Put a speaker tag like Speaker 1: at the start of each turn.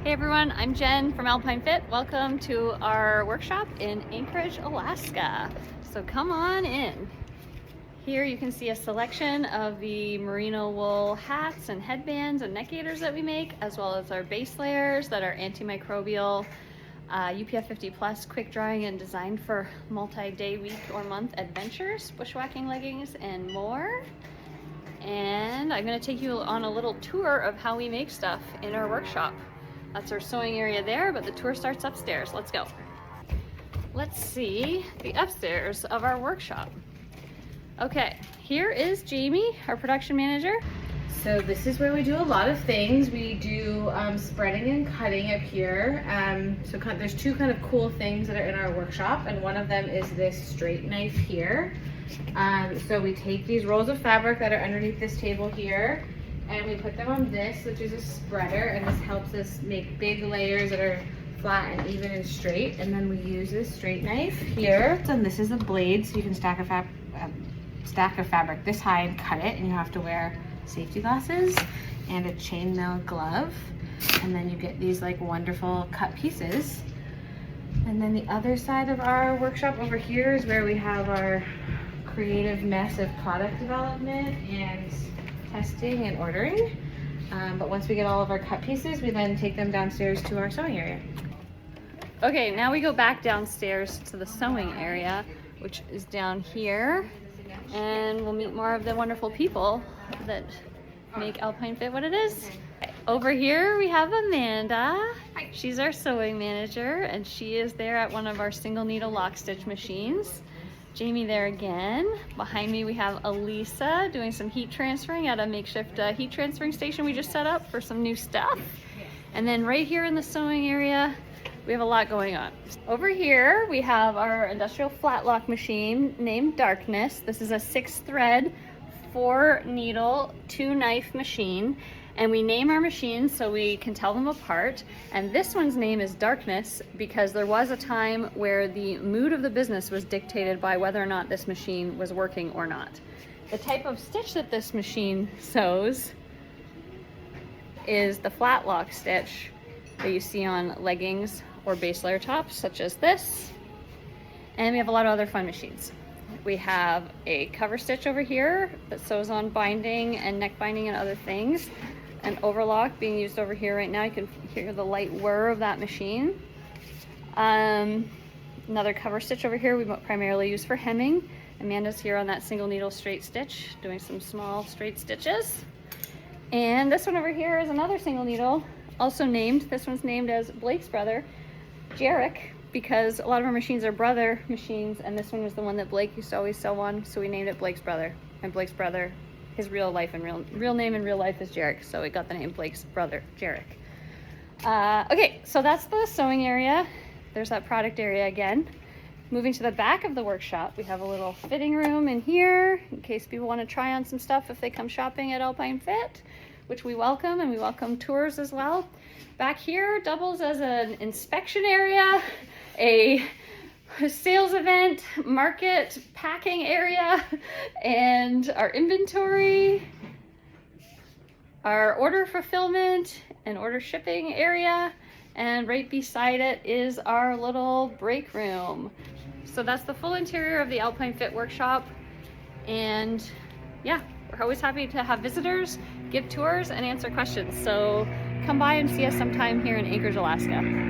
Speaker 1: Hey everyone, I'm Jen from Alpine Fit. Welcome to our workshop in Anchorage, Alaska. So come on in. Here you can see a selection of the merino wool hats and headbands and neck gaiters that we make, as well as our base layers that are antimicrobial, UPF 50 plus, quick drying and designed for multi-day, week or month adventures, bushwhacking leggings and more. And I'm going to take you on a little tour of how we make stuff in our workshop. That's our sewing area there, but the tour starts upstairs. Let's go. Let's see the upstairs of our workshop. Okay, here is Jamie, our production manager.
Speaker 2: So this is where we do a lot of things. We do spreading and cutting up here. There's two kind of cool things that are in our workshop, and one of them is this straight knife here. So we take these rolls of fabric that are underneath this table here, and we put them on this, which is a spreader, and this helps us make big layers that are flat and even and straight. And then we use this straight knife here, and this is a blade, so you can stack a fabric this high and cut it, and you have to wear safety glasses and a chainmail glove, and then you get these like wonderful cut pieces. And then the other side of our workshop over here is where we have our creative mess of product development and testing and ordering. But once we get all of our cut pieces, we then take them downstairs to our sewing area.
Speaker 1: Okay, now we go back downstairs to the sewing area, which is down here, and we'll meet more of the wonderful people that make Alpine Fit what it is. Over here we have Amanda. She's our sewing manager, and she is there at one of our single needle lock stitch machines. Jamie there again. Behind me we have Elisa doing some heat transferring at a makeshift heat transferring station we just set up for some new stuff. And then right here in the sewing area, we have a lot going on. Over here we have our industrial flat lock machine named Darkness. This is a 6-thread, 4-needle, 2-knife machine. And we name our machines so we can tell them apart. And this one's name is Darkness because there was a time where the mood of the business was dictated by whether or not this machine was working or not. The type of stitch that this machine sews is the flat lock stitch that you see on leggings or base layer tops, such as this. And we have a lot of other fun machines. We have a cover stitch over here that sews on binding and neck binding and other things. An overlock being used over here right now. You can hear the light whir of that machine. Another cover stitch over here we primarily use for hemming. Amanda's here on that single needle straight stitch, doing some small straight stitches. And this one over here is another single needle, also named, this one's named as Blake's brother, Jarek, because a lot of our machines are brother machines, and this one was the one that Blake used to always sew on, so we named it Blake's brother. And Blake's brother, his real life and real name in real life is Jarek, so it got the name Blake's brother, Jarek. Okay, so that's the sewing area. There's that product area again. Moving to the back of the workshop, we have a little fitting room in here in case people want to try on some stuff if they come shopping at Alpine Fit, which we welcome, and we welcome tours as well. Back here doubles as an inspection area, a sales event, market, packing area, and our inventory, our order fulfillment and order shipping area, and right beside it is our little break room. So that's the full interior of the Alpine Fit workshop, and yeah, we're always happy to have visitors, give tours, and answer questions. So come by and see us sometime here in Anchorage, Alaska.